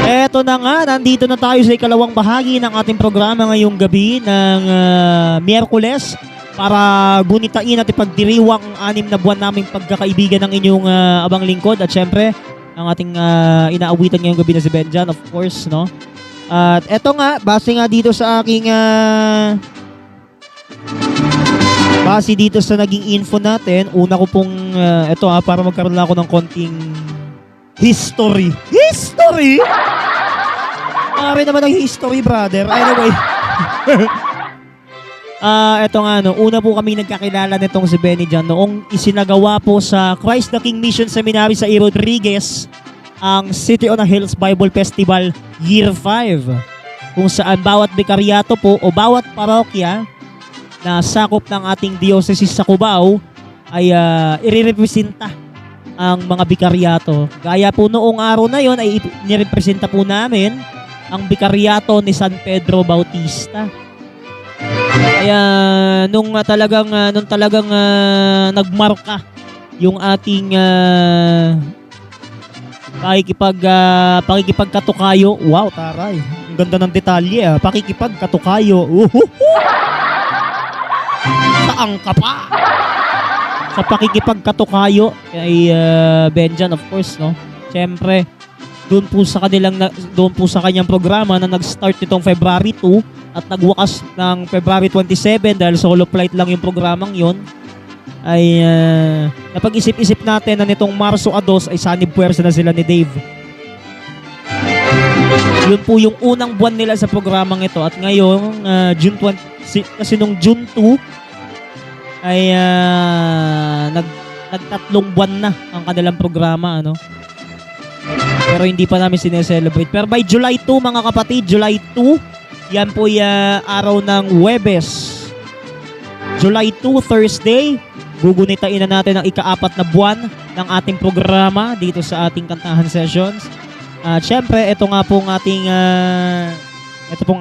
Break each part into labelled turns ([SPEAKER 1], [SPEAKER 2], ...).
[SPEAKER 1] Eto na nga, nandito na tayo sa ikalawang bahagi ng ating programa ngayong gabi ng Miyerkules para gunitain at ipagdiriwang ang 6 na buwan naming pagkakaibigan ng inyong abang lingkod at syempre ang ating inaawitan ngayong gabi na si Benjan, of course, no? At eto nga, base nga dito sa aking base dito sa naging info natin, una ko pong eto para magkaroon lang ako ng konting history. History? Pare naman ang history, brother. Anyway. Eto nga, no, una po kami nagkakilala nitong si Benny Jan noong isinagawa po sa Christ the King Mission Seminary sa E. Rodriguez ang City on the Hills Bible Festival Year 5, kung saan bawat bikaryato po o bawat parokya na sakop ng ating diocese sa Cubao ay irerepresenta ang mga bikaryato. Gaya po noong araw na yon ay nirepresenta po namin ang bikaryato ni San Pedro Bautista. Kaya nung talagang nagmarka yung ating pakikipagkatukayo. Wow, taray. Ang ganda ng detalye. Pakikipagkatukayo. Saan ka pa? Sa pakikipagkatukayo kay Benjan, of course, no. Siyempre, doon po sa kanyang programa na nag-start nitong February 2 at nagwakas ng February 27 dahil solo flight lang yung programang yon, ay napag-isip-isip natin na nitong Marso 2 ay sanib puwersa na sila ni Dave. Yun po yung unang buwan nila sa programang ito at ngayon June 20, kasi nung June 2 ay nagtatlong buwan na ang kanilang programa, ano. Pero hindi pa namin sineselebrate. Pero by July 2, mga kapatid, July 2, yan po yung araw ng Huwebes. July 2, Thursday, gugunitain na natin ang ika-4 na buwan ng ating programa dito sa ating kantahan sessions. At syempre, ito pong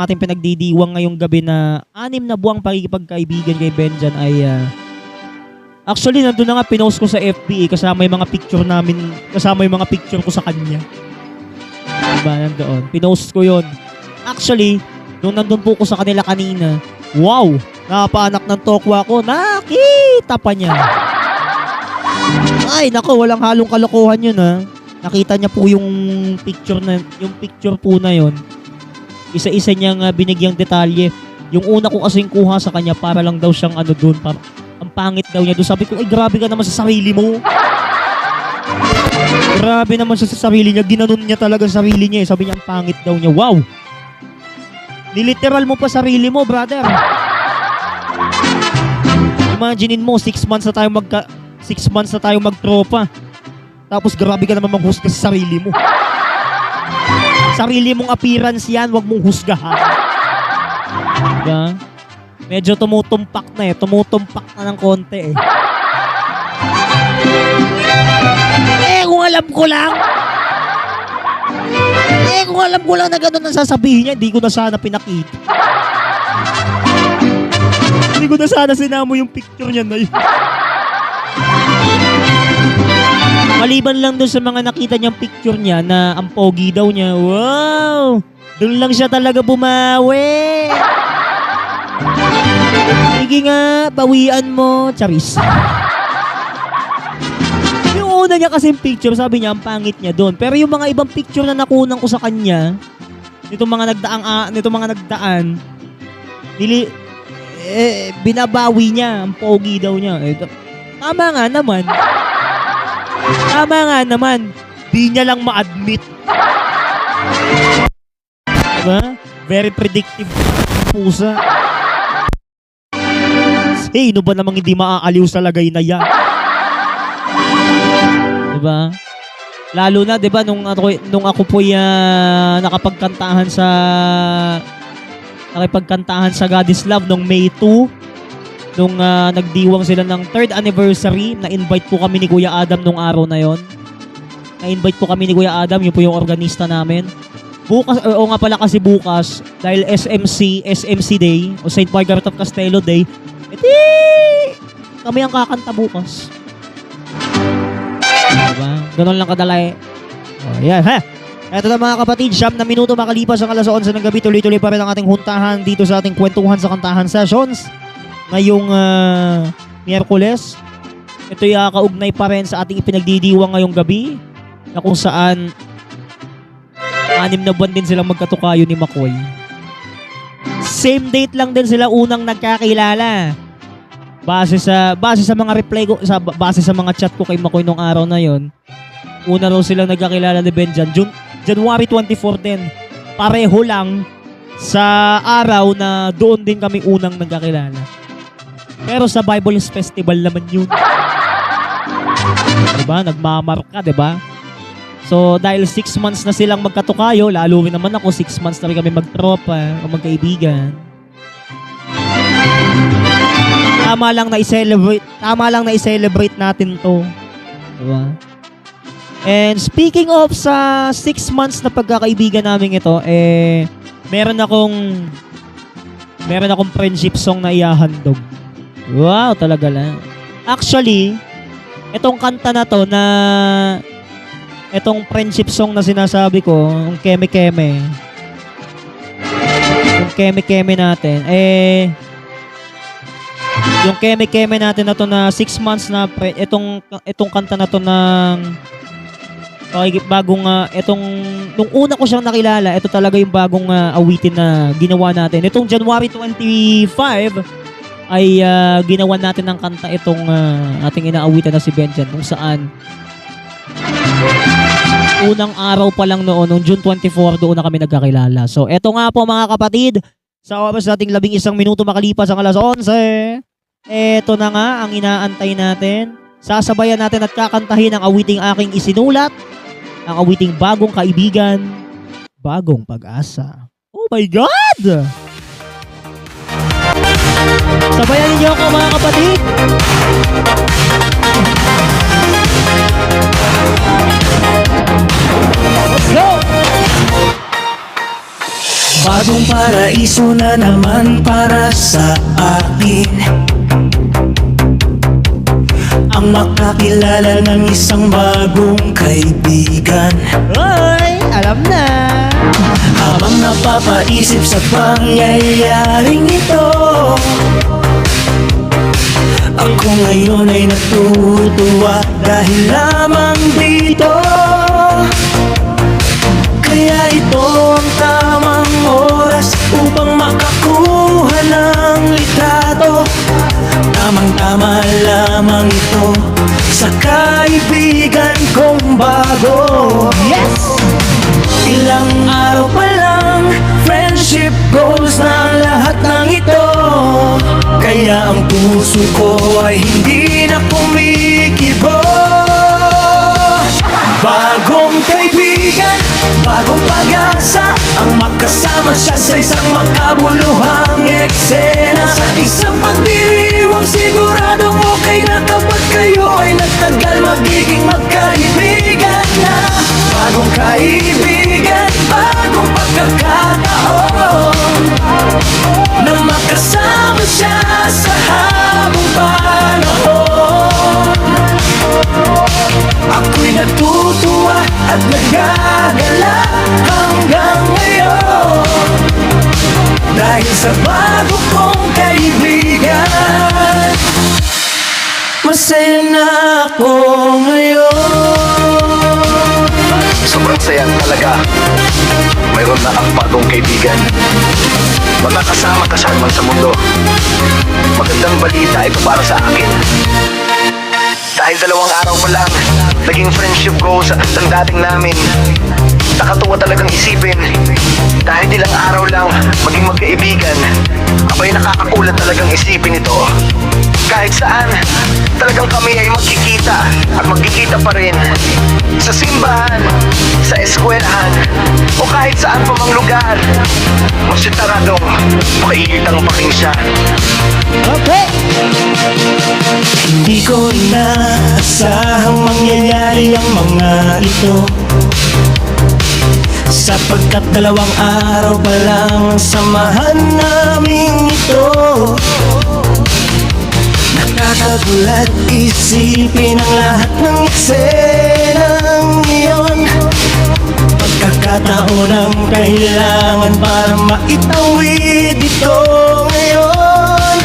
[SPEAKER 1] ating pinagdidiwang ngayong gabi na 6 na buwang pakikipagkaibigan kay Benjan ay actually nandun na nga, pinost ko sa FB kasama yung mga picture namin, kasama yung mga picture ko sa kanya. Diba, nandoon. Pinost ko yon. Actually, nung nandun po ko sa kanila kanina, wow! Nakapaanak ng tokwa ko, nakita pa niya. Ay, nako, walang halong kalokohan yun, ha. Nakita niya po yung picture po na yon. Isa-isa niyang binigyang detalye. Yung una ko kasing kuha sa kanya para lang daw siyang doon, para ang pangit daw niya doon. Sabi ko, ay grabe ka naman sa sarili mo. Grabe naman siya sa sarili niya. Ginanon niya talaga sa sarili niya. Sabi niya, ang pangit daw niya. Wow! Niliteral mo pa sarili mo, brother. Imaginein mo, 6 months na tayo magtropa. Tapos grabe ka naman maghusga sa sarili mo. Sarili mong appearance yan, wag mong husgahan. Diba? Medyo tumutumpak na Tumutumpak na ng konti eh. Kung alam ko lang na gano'n ang sasabihin niya, hindi ko na sana pinakita. Hindi ko na sana sinamo yung picture niya na yun. Maliban lang doon sa mga nakita niyang picture niya na ang pogi daw niya, wow! Doon lang siya talaga bumawi. Sige nga, bawian mo, charis. Yung una niya kasing picture, sabi niya, ang pangit niya doon. Pero yung mga ibang picture na nakunan ko sa kanya, nitong mga nagdaan, binabawi niya, ang pogi daw niya. Tama nga naman. Di niya lang ma-admit. Diba? Very predictive pusa. Sino ba namang hindi maaaliw sa lagay na yan? Diba? Lalo na, diba, nung ako po nakipagkantahan sa God is Love nung May 2, nung nagdiwang sila ng 3rd anniversary, na-invite po kami ni Kuya Adam nung araw na yon. Na-invite po kami ni Kuya Adam, yun po yung organista namin. Bukas, o nga pala kasi bukas, dahil SMC Day, o St. Margaret of Castello Day, kami ang kakanta bukas. Diba? Ganon lang kadalay. Oh, yan, ha? Eto na mga kapatid, 9 na minuto makalipas ang alas 11 ng gabi, tuloy-tuloy pa rin ang ating huntahan dito sa ating kwentuhan sa kantahan sessions. Ngayong Miyerkules, ito'y kaugnay pa rin sa ating ipinagdidiwang ngayong gabi na kung saan 6 na buwan din silang magkatukayo ni McCoy. Same date lang din sila unang nagkakilala. Base sa mga reply ko, base sa mga chat ko kay McCoy nung araw na yon, una raw silang nagkakilala ni Benjan January 24 din. Pareho lang sa araw na doon din kami unang nagkakilala. Pero sa Bible Festival naman yun. Diba? Nagmamarka, diba? So, dahil 6 months na silang magkatukayo, lalo rin naman ako, 6 months na rin kami magtropa o magkaibigan. Tama lang na i-celebrate natin to. Diba? And speaking of sa 6 months na pagkakaibigan namin ito, meron akong friendship song na iahandog. Wow, talaga lang. Actually, itong kanta na to na itong friendship song na sinasabi ko, yung Keme Keme. Yung Keme Keme natin, yung Keme Keme natin na to na 6 months na itong kanta na to ng bagong nung una ko siyang nakilala, ito talaga yung bagong awitin na ginawa natin. Itong January 25 ay ginawa natin ng kanta itong ating inaawitan na si Benjan, kung saan unang araw pa lang noon, nung June 24, doon na kami nagkakilala. So eto nga po mga kapatid, sa oras nating 11 minuto makalipas ang alas 11, eto na nga ang inaantay natin. Sasabayan natin at kakantahin ang awiting aking isinulat, ang awiting Bagong Kaibigan, Bagong Pag-asa. Oh my God! Sabayan ninyo ako mga kapatid! Let's go!
[SPEAKER 2] Bagong paraiso na naman para sa akin, ang makakilala ng isang bagong kaibigan.
[SPEAKER 1] Hoy! Alam na!
[SPEAKER 2] Habang napapaisip sa pangyayaring ito, ako ngayon ay natutuwa dahil lamang dito. Kaya ito ang tamang oras upang makakuha ng litrato. Tamang-tama lamang ito sa kaibigan kong bago.
[SPEAKER 1] Yes!
[SPEAKER 2] Ilang araw pa lang, friendship goals na ang lahat ng ito. Kaya ang puso ko ay hindi na kumikibo. Bagong kaibigan, bagong pag-asa, ang makasama siya sa isang makabuluhang eksena. Sa isang pagdiriwang siguradong okay na kapag kayo ay nagtagal, magiging magkaibigan na. Bagong kaibigan, bagong pagkakataon na makasama siya sa habang panahon. Ako'y natutuwa at nagagala hanggang ngayon dahil sa bago kong kaibigan. Masaya na ako ngayon.
[SPEAKER 3] Sobrang saya talaga. Mayroon na ang bagong kaibigan. Magkakasama ka saan man sa mundo. Magandang balita ito para sa akin. Dahil 2 araw pa lang, naging friendship goals ang dating namin. Nakatuwa talagang isipin. Dahil ilang araw lang, maging magkaibigan. Abay, nakakakulat talagang isipin ito. Kahit saan, talagang kami ay magkikita at magkikita pa rin. Sa simbahan, sa eskwelahan, o kahit saan pa mang lugar. Masitaradong makailitang pakinsya.
[SPEAKER 1] Okay!
[SPEAKER 2] Hindi ko inaasahang mangyayari ang mga ito, sapagkat 2 araw pa lang ang samahan namin ito. Nakakagulat isipin ang lahat ng eksenang iyon. pagkakataon ang kailangan para maitawid ito ngayon.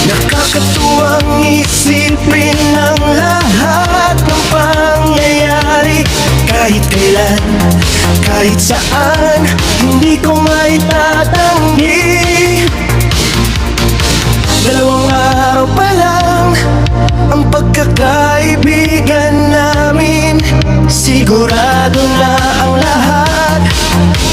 [SPEAKER 2] Nakakatuwang isipin ang lahat ng pangyayari. Kahit kailan, kahit saan, hindi ko maitatanggi. Dalawang araw pa lang ang pagkakaibigan namin. Sigurado na ang lahat,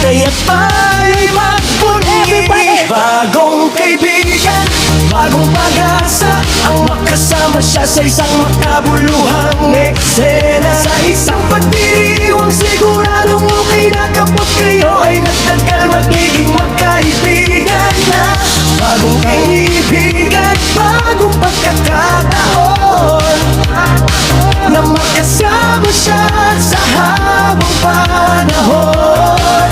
[SPEAKER 2] kaya tayo'y magpuni. Bagong kaibigan, bagong pag-asa, ang makasama siya sa isang makabuluhang eksena. Sa isang pagdiriwang siguradong okay na kapag kayo ay nagtagal, magiging magkaibigan na. Bagong kaibigan, bagong pagkakataon na makasama siya sa habang panahon.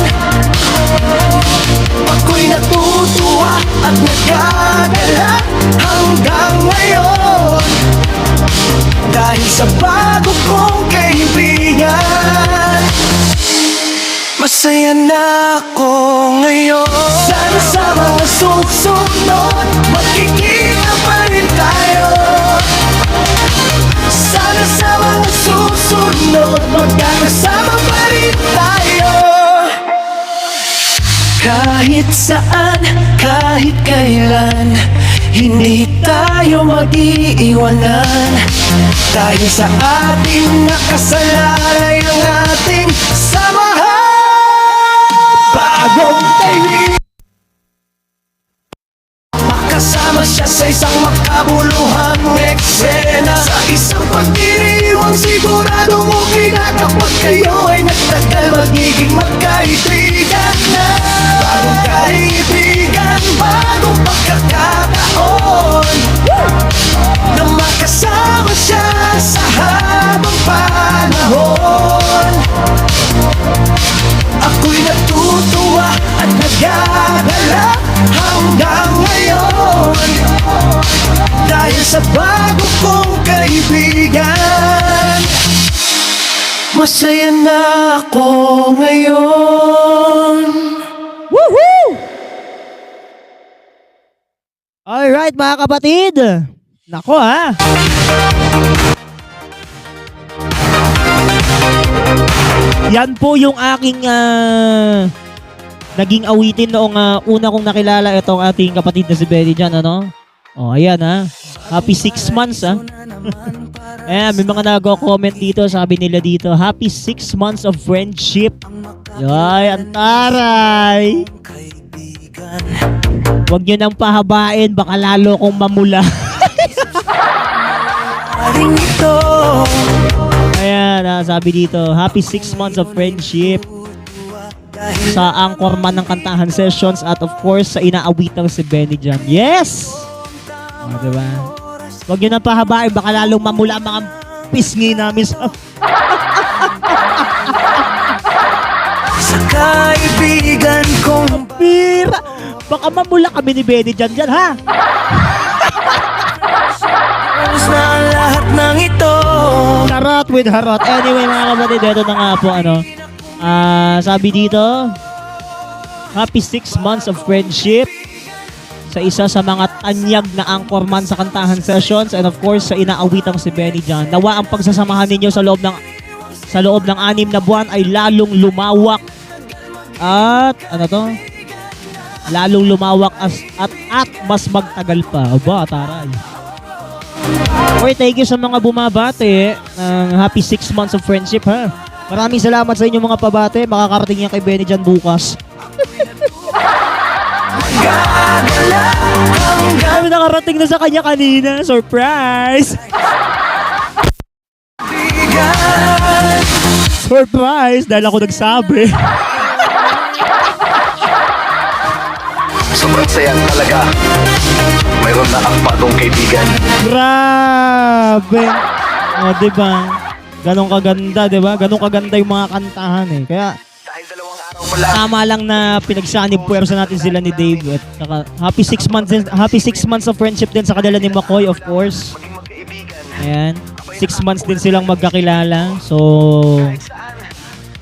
[SPEAKER 2] Ako'y natutuwa at nagkagalak hanggang ngayon, dahil sa bago kong kaibigan. Masaya na ako ngayon. Sana sa mga susunod magkikita pa rin tayo. Sana sa mga susunod magkakasama pa rin tayo. Kahit saan, kahit kailan, hindi tayo mag-iiwanan. Dahil sa ating nakasalalay ang ating samahan. Bagong kaibigan, makasama siya sa isang makabuluhang eksena. Sa isang pagdiriwang siguradong okay na kapag kayo ay nagtagal, magiging magkaibigan na. Bagong kaibigan, bagong pagkakataon na makasama siya sa habang panahon. Ako'y natutuwa at nagagala hanggang ngayon, dahil sa bago kong kaibigan. Masaya na ako ngayon.
[SPEAKER 1] Woohoo! Alright mga kapatid. Nako ha. Yan po yung aking naging awitin noong una kong nakilala itong ating kapatid na si Benny dyan, ano? Oh, ayan ha. Happy 6 months ha. Ayan, may mga nag-comment dito, sabi nila dito, happy 6 months of friendship. Ay, antaray. Huwag nyo nang pahabain, baka lalo kong mamula. Ayan, sabi dito, happy 6 months of friendship sa anchorman ng Kantahan Sessions at of course sa inaawitang si Benny dyan. Yes! O, diba? Huwag nyo nang pahabain, baka lalong mamula ang mga pisngi namin sa...
[SPEAKER 2] Sa kaibigan kong
[SPEAKER 1] Pira! Baka mamula kami ni Benny dyan, ha?
[SPEAKER 2] na ang lahat ng ito.
[SPEAKER 1] Harot with harot. Anyway, mga kapatid, ito na nga po, ano. Sabi dito, happy 6 months of friendship sa isa sa mga tanyag na anchorman sa Kantahan Sessions and of course sa inaawitang si Benny John. Nawa ang pagsasamahan ninyo sa loob ng 6 na buwan ay lalong lumawak at ano to? Lalong lumawak at mas magtagal pa. Aba, taray. Okay, thank you sa mga bumabate ng happy 6 months of friendship, ha. Maraming salamat sa inyo mga pabate. Makakarating yan kay Benny John bukas. Kami nakarating na sa kanya kanina. Surprise! Surprise! Dahil ako nagsabi.
[SPEAKER 3] Sobrang saya talaga. Mayroon na ang bagong kaibigan.
[SPEAKER 1] Grabe! O, diba? Ganong kaganda, diba? Ganong kaganda yung mga kantahan eh. Kaya,
[SPEAKER 3] Dahil 2 araw pa lang,
[SPEAKER 1] tama lang na pinagsanib puwersa natin sila ni Dave. At saka, happy 6 months of friendship din sa kanila ni McCoy, of course.
[SPEAKER 3] maging magkaibigan.
[SPEAKER 1] Ayan. 6 months din silang magkakilala. So,
[SPEAKER 3] Saan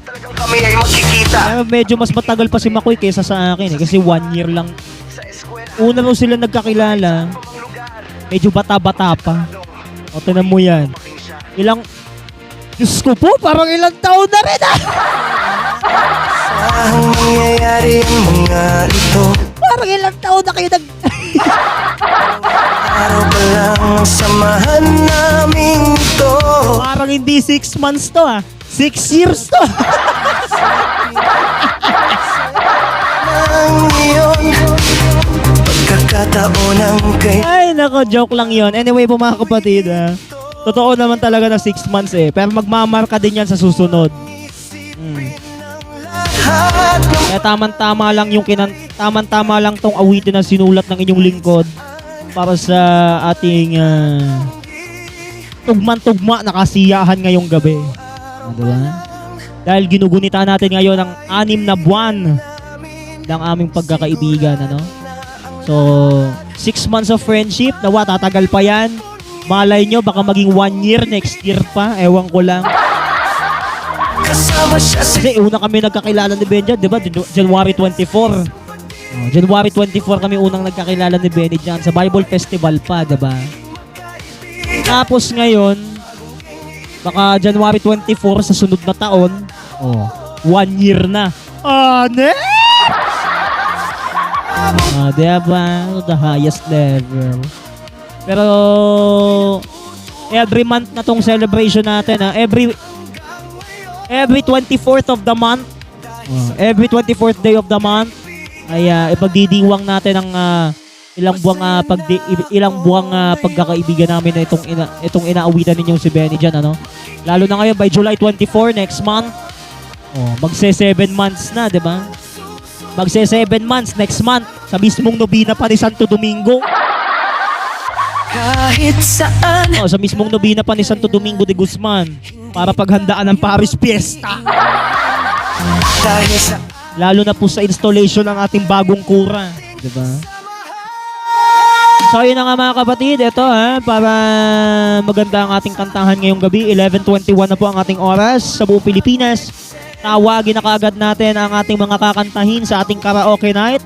[SPEAKER 3] talagang kami ay magkikita. balita.
[SPEAKER 1] Kaya medyo mas matagal pa si Makoy kaysa sa akin eh. Kasi 1 year lang.
[SPEAKER 3] Sa eskwela,
[SPEAKER 1] Una raw sila nagkakilala. Medyo bata-bata pa. O, tinan mo yan. Ilang... Diyos ko po, parang ilang taon na rin ah!
[SPEAKER 2] Ang mangyayari ang mga ito.
[SPEAKER 1] Parang ilang taon na kayo nag...
[SPEAKER 2] Araw pa lang ang samahan namin ito.
[SPEAKER 1] Parang hindi 6 months to ah. 6 years to.
[SPEAKER 2] Ang iyon pagkakataon ng kay
[SPEAKER 1] Ay, nako, joke lang yon. Anyway po mga kapatid ah. Totoo naman talaga na 6 months eh. Pero magmamarka din yan sa susunod.
[SPEAKER 2] lahat ng
[SPEAKER 1] Kaya tamang-tama lang yung tamang-tama lang tong awitin na sinulat ng inyong lingkod para sa ating tugman-tugma na kasiyahan ngayong gabi. Diba? Dahil ginugunita natin ngayon ang 6 na buwan ng aming pagkakaibigan, ano? So, 6 months of friendship, nawa, tatagal pa yan. Malay nyo, baka maging 1 year, next year pa, ewan ko lang.
[SPEAKER 2] kasama siya sa
[SPEAKER 1] Kasi una kami nagkakilala ni Benja, di ba? January 24. January 24 kami unang nagkakilala ni Benny dyan sa Bible Festival pa, di ba? Tapos ngayon, baka January 24 sa sunod na taon, 1 year na. Ne? Diba? The highest level. Pero, every month na tong celebration natin, every 24th of the month, every 24th day of the month, ay ipagdidiwang natin ang ilang buwang pagkakaibigan namin na itong inaawitan ninyong si Benny dyan, ano? Lalo na ngayon, by July 24, next month, magse 7 months na, di ba? Magse 7 months next month, sa mismong nobina pa ni Santo Domingo.
[SPEAKER 2] kahit saan.
[SPEAKER 1] Sa mismong nobina pa ni Santo Domingo de Guzman para paghandaan ng Paris Fiesta.
[SPEAKER 2] Dahil sa
[SPEAKER 1] Lalo na po sa installation ng ating bagong kura. Diba? So yun na nga mga kapatid, ito para maganda ang ating kantahan ngayong gabi. 11:21 na po ang ating oras sa buong Pilipinas. Tawagin na kaagad natin ang ating mga kakantahin sa ating karaoke night.